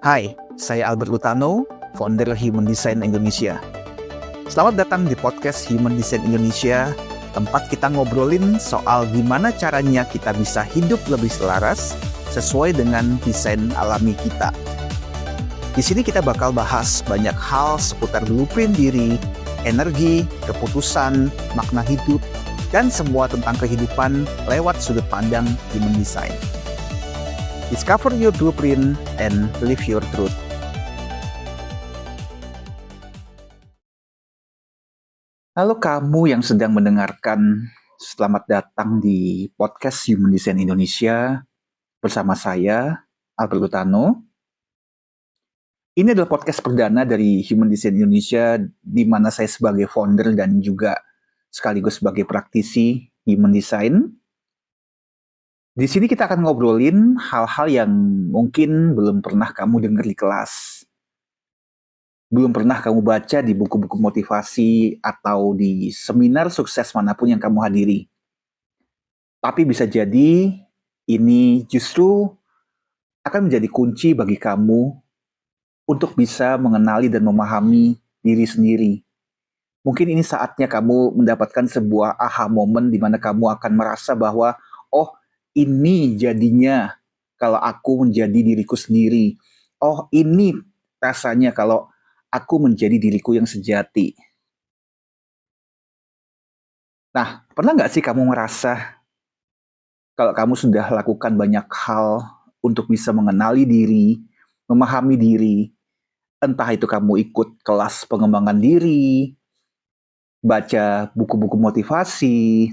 Hai, saya Albert Lutano, founder Human Design Indonesia. Selamat datang di podcast Human Design Indonesia, tempat kita ngobrolin soal gimana caranya kita bisa hidup lebih selaras sesuai dengan desain alami kita. Di sini kita bakal bahas banyak hal seputar blueprint diri, energi, keputusan, makna hidup, dan semua tentang kehidupan lewat sudut pandang Human Design. Discover your blueprint and live your truth. Halo kamu yang sedang mendengarkan, selamat datang di podcast Human Design Indonesia bersama saya, Albert Lutano. Ini adalah podcast perdana dari Human Design Indonesia di mana saya sebagai founder dan juga sekaligus sebagai praktisi Human Design. Di sini kita akan ngobrolin hal-hal yang mungkin belum pernah kamu dengar di kelas. Belum pernah kamu baca di buku-buku motivasi atau di seminar sukses manapun yang kamu hadiri. Tapi bisa jadi ini justru akan menjadi kunci bagi kamu untuk bisa mengenali dan memahami diri sendiri. Mungkin ini saatnya kamu mendapatkan sebuah aha moment di mana kamu akan merasa bahwa, oh, ini jadinya kalau aku menjadi diriku sendiri. Oh, ini rasanya kalau aku menjadi diriku yang sejati. Nah, pernah nggak sih kamu ngerasa kalau kamu sudah lakukan banyak hal untuk bisa mengenali diri, memahami diri, entah itu kamu ikut kelas pengembangan diri, baca buku-buku motivasi,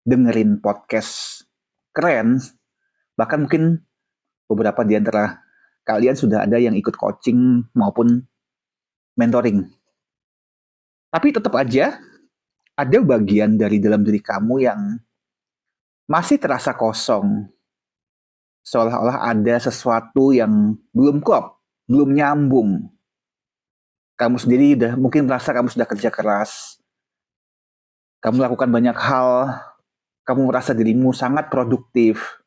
dengerin podcast keren, bahkan mungkin beberapa di antara kalian sudah ada yang ikut coaching maupun mentoring. Tapi tetap aja ada bagian dari dalam diri kamu yang masih terasa kosong. Seolah-olah ada sesuatu yang belum klop, belum nyambung. Kamu sendiri mungkin merasa kamu sudah kerja keras. Kamu melakukan banyak hal, kamu merasa dirimu sangat produktif.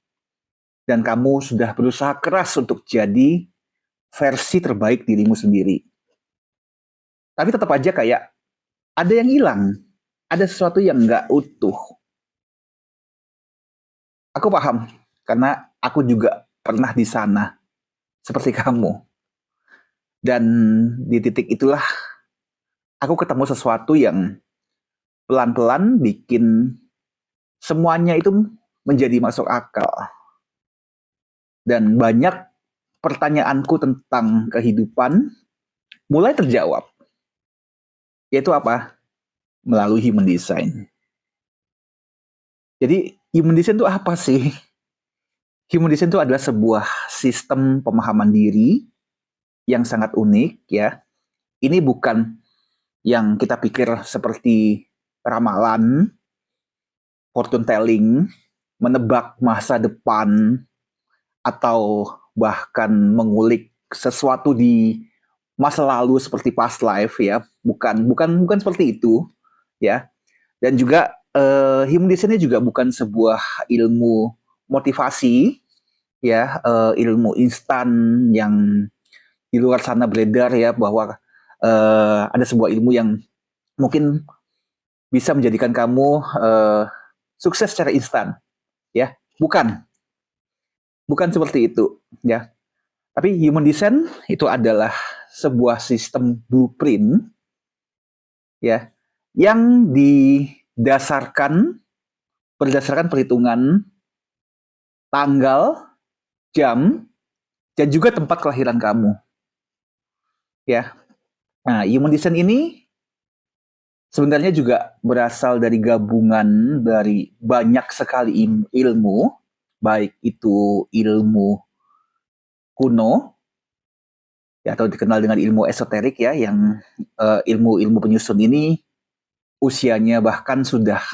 Dan kamu sudah berusaha keras untuk jadi versi terbaik dirimu sendiri. Tapi tetap aja kayak ada yang hilang. Ada sesuatu yang nggak utuh. Aku paham, karena aku juga pernah di sana, seperti kamu. Dan di titik itulah, aku ketemu sesuatu yang pelan-pelan bikin semuanya itu menjadi masuk akal. Dan banyak pertanyaanku tentang kehidupan mulai terjawab. Yaitu apa? Melalui Human Design. Jadi, Human Design itu apa sih? Human Design itu adalah sebuah sistem pemahaman diri yang sangat unik, ya. Ini bukan yang kita pikir seperti ramalan, fortune telling, menebak masa depan, atau bahkan mengulik sesuatu di masa lalu seperti past life, ya. Bukan seperti itu, ya. Dan juga Human Design juga bukan sebuah ilmu motivasi, ya, ilmu instan yang di luar sana beredar, ya, bahwa ada sebuah ilmu yang mungkin bisa menjadikan kamu sukses secara instan, ya. Bukan seperti itu, ya. Tapi Human Design itu adalah sebuah sistem blueprint, ya, yang berdasarkan perhitungan tanggal, jam, dan juga tempat kelahiran kamu, ya. Nah, Human Design ini sebenarnya juga berasal dari gabungan dari banyak sekali ilmu, baik itu ilmu kuno, ya, atau dikenal dengan ilmu esoterik, ya, yang ilmu-ilmu penyusun ini usianya bahkan sudah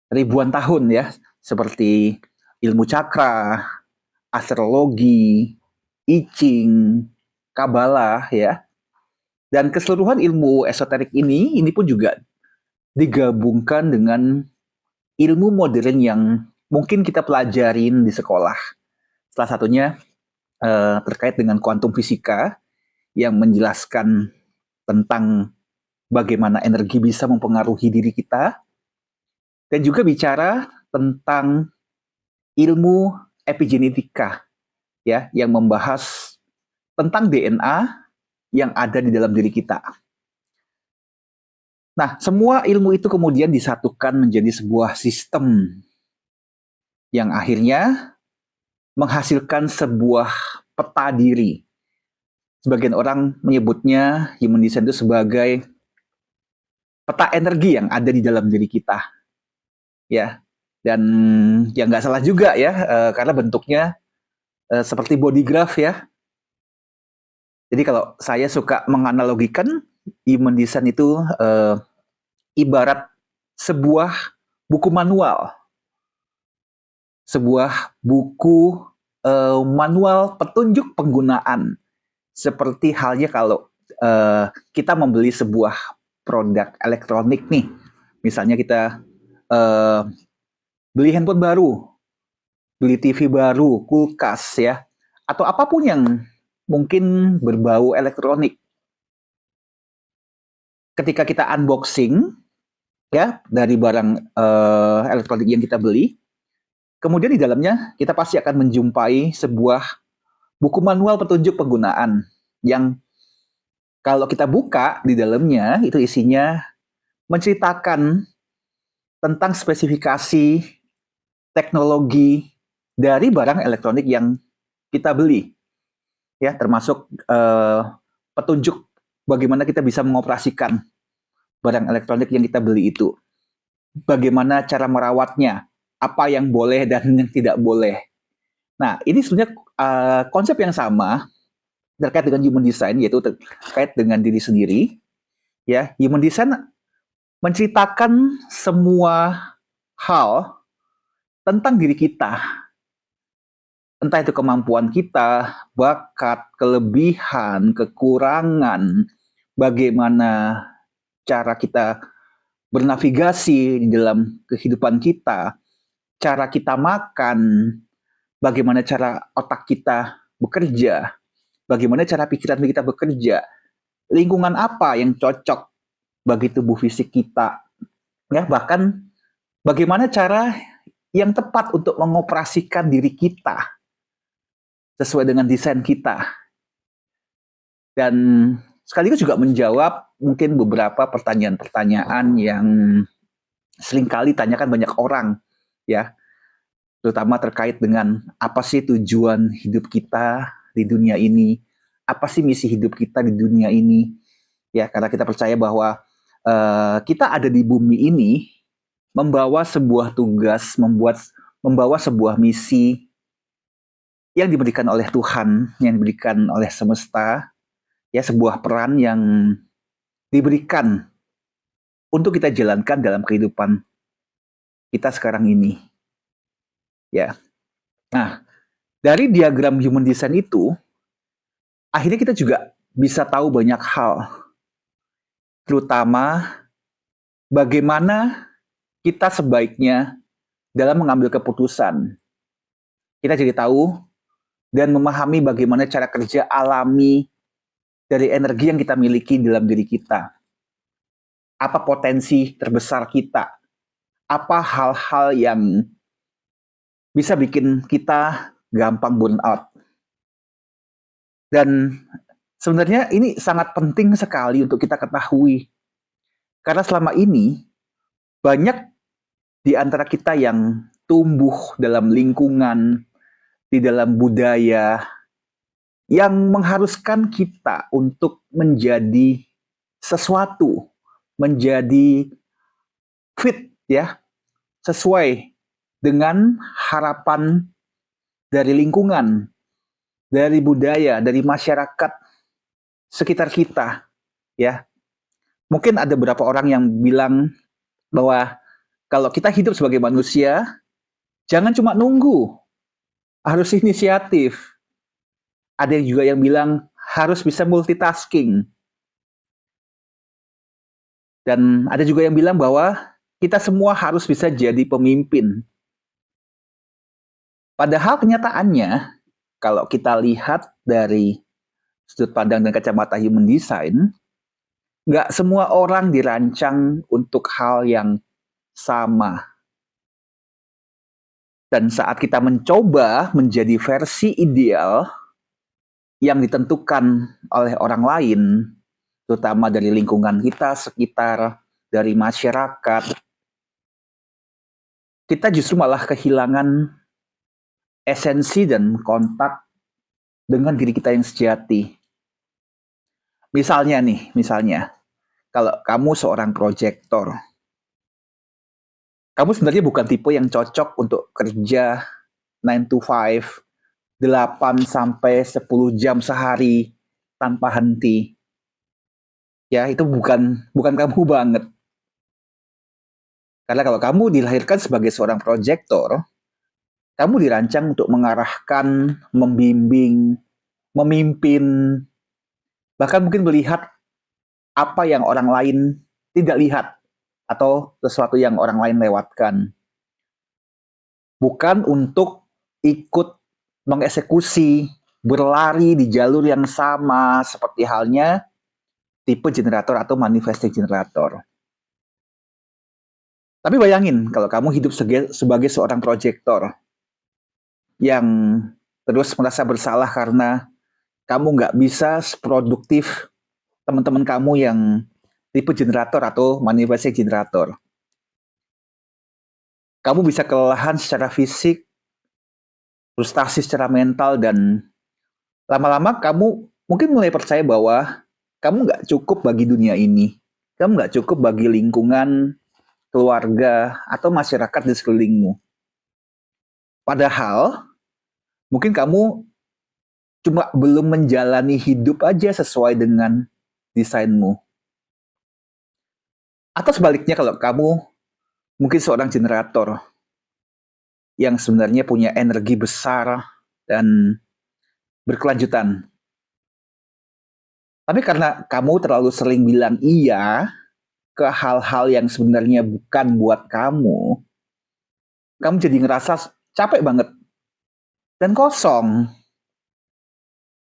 ribuan tahun, ya, seperti ilmu cakra, astrologi, I Ching, Kabbalah, ya. Dan keseluruhan ilmu esoterik ini pun juga digabungkan dengan ilmu modern yang mungkin kita pelajarin di sekolah. Salah satunya terkait dengan kuantum fisika yang menjelaskan tentang bagaimana energi bisa mempengaruhi diri kita, dan juga bicara tentang ilmu epigenetika ya, yang membahas tentang DNA yang ada di dalam diri kita. Nah, semua ilmu itu kemudian disatukan menjadi sebuah sistem yang akhirnya menghasilkan sebuah peta diri. Sebagian orang menyebutnya human design itu sebagai peta energi yang ada di dalam diri kita, ya. Dan ya nggak salah juga ya, karena bentuknya seperti body graph ya. Jadi kalau saya suka menganalogikan human design itu ibarat sebuah buku manual, sebuah buku manual petunjuk penggunaan. Seperti halnya kalau kita membeli sebuah produk elektronik nih, misalnya kita beli handphone baru, beli TV baru, kulkas ya, atau apapun yang mungkin berbau elektronik. Ketika kita unboxing ya dari barang elektronik yang kita beli, kemudian di dalamnya kita pasti akan menjumpai sebuah buku manual petunjuk penggunaan yang kalau kita buka di dalamnya itu isinya menceritakan tentang spesifikasi teknologi dari barang elektronik yang kita beli, ya, termasuk petunjuk bagaimana kita bisa mengoperasikan barang elektronik yang kita beli itu, bagaimana cara merawatnya, apa yang boleh dan yang tidak boleh. Nah, ini sebenarnya konsep yang sama terkait dengan human design, yaitu terkait dengan diri sendiri. Ya, human design menceritakan semua hal tentang diri kita, entah itu kemampuan kita, bakat, kelebihan, kekurangan, bagaimana cara kita bernavigasi di dalam kehidupan kita, cara kita makan, bagaimana cara otak kita bekerja, bagaimana cara pikiran kita bekerja, lingkungan apa yang cocok bagi tubuh fisik kita, ya, bahkan bagaimana cara yang tepat untuk mengoperasikan diri kita sesuai dengan desain kita. Dan sekaligus juga menjawab mungkin beberapa pertanyaan-pertanyaan yang seringkali ditanyakan banyak orang, ya, terutama terkait dengan apa sih tujuan hidup kita di dunia ini, apa sih misi hidup kita di dunia ini, ya, karena kita percaya bahwa kita ada di bumi ini membawa sebuah tugas, membawa sebuah misi yang diberikan oleh Tuhan, yang diberikan oleh semesta, ya, sebuah peran yang diberikan untuk kita jalankan dalam kehidupan kita sekarang ini, ya. Nah, dari diagram human design itu, akhirnya kita juga bisa tahu banyak hal, terutama bagaimana kita sebaiknya dalam mengambil keputusan. Kita jadi tahu dan memahami bagaimana cara kerja alami dari energi yang kita miliki dalam diri kita. Apa potensi terbesar kita? Apa hal-hal yang bisa bikin kita gampang burn out? Dan sebenarnya ini sangat penting sekali untuk kita ketahui. Karena selama ini banyak di antara kita yang tumbuh dalam lingkungan, di dalam budaya yang mengharuskan kita untuk menjadi sesuatu, menjadi fit ya, sesuai dengan harapan dari lingkungan, dari budaya, dari masyarakat sekitar kita, ya. Mungkin ada beberapa orang yang bilang bahwa kalau kita hidup sebagai manusia, jangan cuma nunggu, harus inisiatif. Ada juga yang bilang harus bisa multitasking. Dan ada juga yang bilang bahwa kita semua harus bisa jadi pemimpin. Padahal kenyataannya, kalau kita lihat dari sudut pandang dan kacamata human design, nggak semua orang dirancang untuk hal yang sama. Dan saat kita mencoba menjadi versi ideal yang ditentukan oleh orang lain, terutama dari lingkungan kita sekitar, dari masyarakat, kita justru malah kehilangan esensi dan kontak dengan diri kita yang sejati. Misalnya, kalau kamu seorang proyektor, kamu sebenarnya bukan tipe yang cocok untuk kerja 9 to 5, 8 sampai 10 jam sehari tanpa henti. Ya, itu bukan kamu banget. Karena kalau kamu dilahirkan sebagai seorang proyektor, kamu dirancang untuk mengarahkan, membimbing, memimpin, bahkan mungkin melihat apa yang orang lain tidak lihat atau sesuatu yang orang lain lewatkan. Bukan untuk ikut mengeksekusi, berlari di jalur yang sama seperti halnya tipe generator atau manifesting generator. Tapi bayangin kalau kamu hidup sebagai seorang proyektor yang terus merasa bersalah karena kamu nggak bisa seproduktif teman-teman kamu yang tipe generator atau manifesting generator. Kamu bisa kelelahan secara fisik, frustasi secara mental, dan lama-lama kamu mungkin mulai percaya bahwa kamu nggak cukup bagi dunia ini. Kamu nggak cukup bagi lingkungan, keluarga, atau masyarakat di sekelilingmu. Padahal, mungkin kamu cuma belum menjalani hidup aja sesuai dengan desainmu. Atau sebaliknya kalau kamu mungkin seorang generator yang sebenarnya punya energi besar dan berkelanjutan. Tapi karena kamu terlalu sering bilang iya ke hal-hal yang sebenarnya bukan buat kamu jadi ngerasa capek banget dan kosong.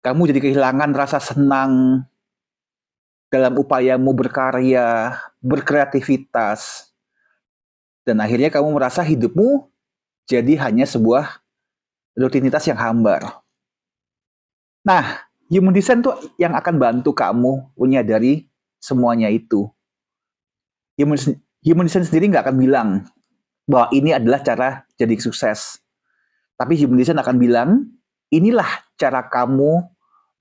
Kamu jadi kehilangan rasa senang dalam upayamu berkarya, berkreativitas, dan akhirnya kamu merasa hidupmu jadi hanya sebuah rutinitas yang hambar. Nah, human design tuh yang akan bantu kamu menyadari semuanya itu. Human design sendiri nggak akan bilang bahwa ini adalah cara jadi sukses. Tapi human design akan bilang, inilah cara kamu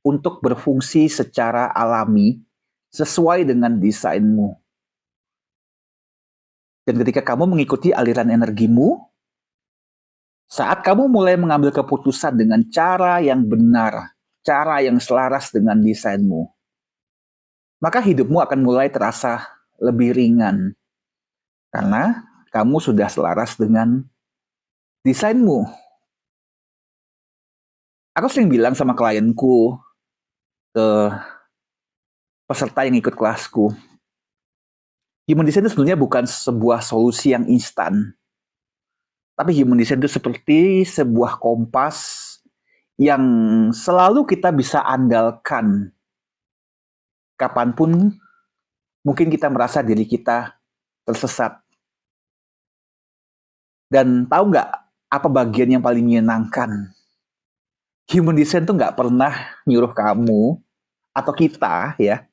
untuk berfungsi secara alami sesuai dengan desainmu. Dan ketika kamu mengikuti aliran energimu, saat kamu mulai mengambil keputusan dengan cara yang benar, cara yang selaras dengan desainmu, maka hidupmu akan mulai terasa lebih ringan. Karena kamu sudah selaras dengan desainmu. Aku sering bilang sama klienku, ke peserta yang ikut kelasku, human design itu sebenarnya bukan sebuah solusi yang instan. Tapi human design itu seperti sebuah kompas yang selalu kita bisa andalkan. Kapanpun mungkin kita merasa diri kita tersesat. Dan tahu nggak apa bagian yang paling menyenangkan? Human design tuh nggak pernah nyuruh kamu atau kita ya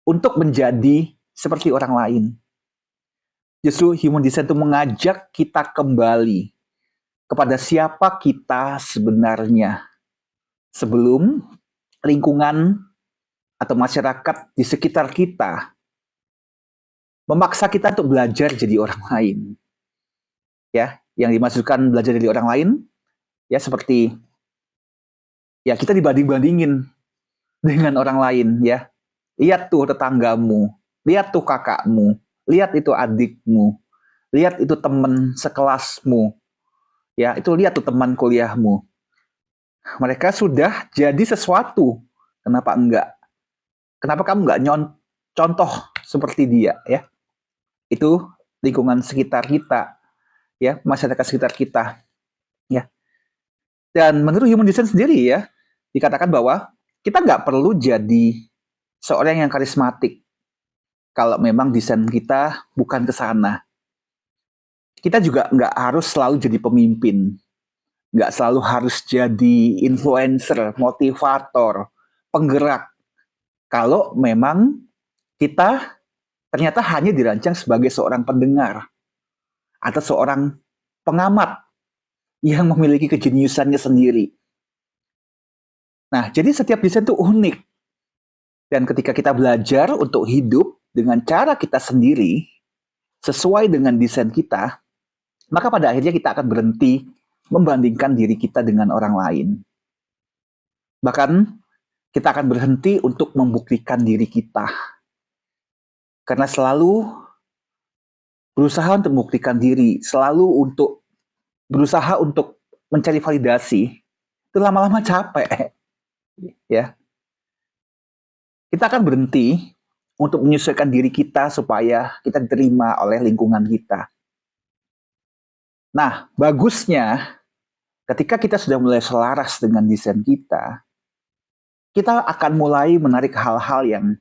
untuk menjadi seperti orang lain. Justru human design itu mengajak kita kembali kepada siapa kita sebenarnya sebelum lingkungan atau masyarakat di sekitar kita memaksa kita untuk belajar jadi orang lain. Ya, yang dimaksudkan belajar jadi orang lain ya seperti ya kita dibanding-bandingin dengan orang lain ya. Lihat tuh tetanggamu, lihat tuh kakakmu, lihat itu adikmu, lihat itu teman sekelasmu. Ya, itu lihat tuh teman kuliahmu. Mereka sudah jadi sesuatu. Kenapa enggak? Kenapa kamu enggak contoh seperti dia ya? Itu lingkungan sekitar kita, ya, masyarakat sekitar kita, ya. Dan menurut human design sendiri ya, dikatakan bahwa kita nggak perlu jadi seorang yang karismatik kalau memang desain kita bukan ke sana. Kita juga nggak harus selalu jadi pemimpin, nggak selalu harus jadi influencer, motivator, penggerak. Kalau memang kita ternyata hanya dirancang sebagai seorang pendengar atau seorang pengamat yang memiliki kejeniusannya sendiri. Nah, jadi setiap desain itu unik. Dan ketika kita belajar untuk hidup dengan cara kita sendiri, sesuai dengan desain kita, maka pada akhirnya kita akan berhenti membandingkan diri kita dengan orang lain. Bahkan kita akan berhenti untuk membuktikan diri kita. Karena selalu berusaha untuk membuktikan diri, selalu untuk berusaha untuk mencari validasi, itu lama-lama capek. Ya. Kita akan berhenti untuk menyesuaikan diri kita supaya kita diterima oleh lingkungan kita. Nah, bagusnya ketika kita sudah mulai selaras dengan desain kita akan mulai menarik hal-hal yang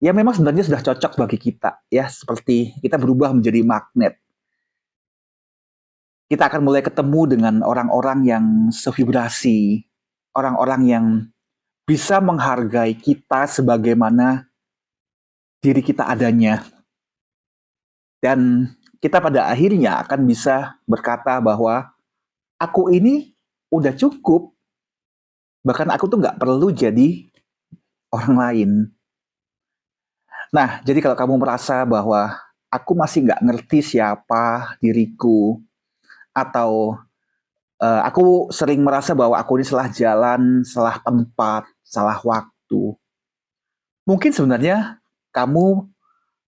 ya memang sebenarnya sudah cocok bagi kita, ya, seperti kita berubah menjadi magnet. Kita akan mulai ketemu dengan orang-orang yang sevibrasi, orang-orang yang bisa menghargai kita sebagaimana diri kita adanya. Dan kita pada akhirnya akan bisa berkata bahwa aku ini udah cukup. Bahkan aku tuh nggak perlu jadi orang lain. Nah, jadi kalau kamu merasa bahwa aku masih nggak ngerti siapa diriku, atau aku sering merasa bahwa aku ini salah jalan, salah tempat, salah waktu. Mungkin sebenarnya kamu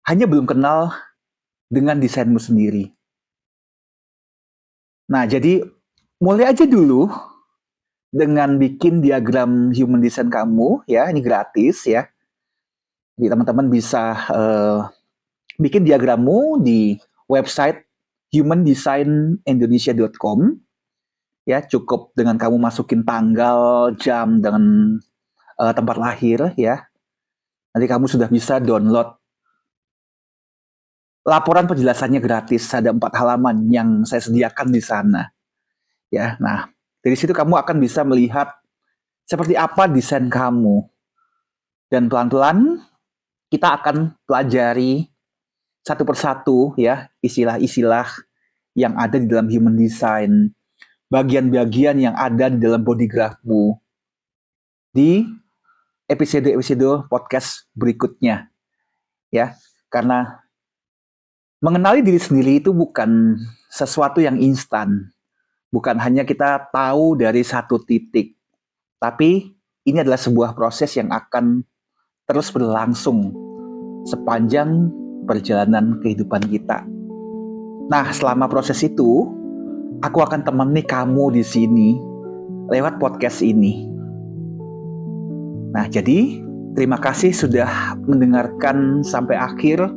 hanya belum kenal dengan desainmu sendiri. Nah, jadi mulai aja dulu dengan bikin diagram human design kamu, ya, ini gratis ya. Jadi teman-teman bisa bikin diagrammu di website humandesignindonesia.com. Ya, cukup dengan kamu masukin tanggal, jam, dan tempat lahir ya. Nanti kamu sudah bisa download laporan penjelasannya gratis, ada 4 halaman yang saya sediakan di sana. Ya, nah dari situ kamu akan bisa melihat seperti apa desain kamu. Dan pelan-pelan kita akan pelajari satu persatu ya istilah-istilah yang ada di dalam human design, bagian-bagian yang ada di dalam body graphmu di episode-episode podcast berikutnya. Ya, karena mengenali diri sendiri itu bukan sesuatu yang instan. Bukan hanya kita tahu dari satu titik. Tapi ini adalah sebuah proses yang akan terus berlangsung sepanjang perjalanan kehidupan kita. Nah, selama proses itu, aku akan temani kamu di sini lewat podcast ini. Nah, jadi terima kasih sudah mendengarkan sampai akhir.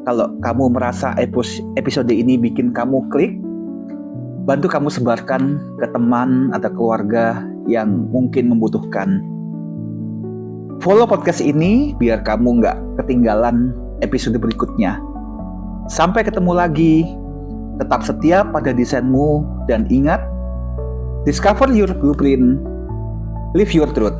Kalau kamu merasa episode ini bikin kamu klik, bantu kamu sebarkan ke teman atau keluarga yang mungkin membutuhkan. Follow podcast ini biar kamu nggak ketinggalan episode berikutnya. Sampai ketemu lagi. Tetap setia pada desainmu dan ingat, discover your blueprint, live your truth.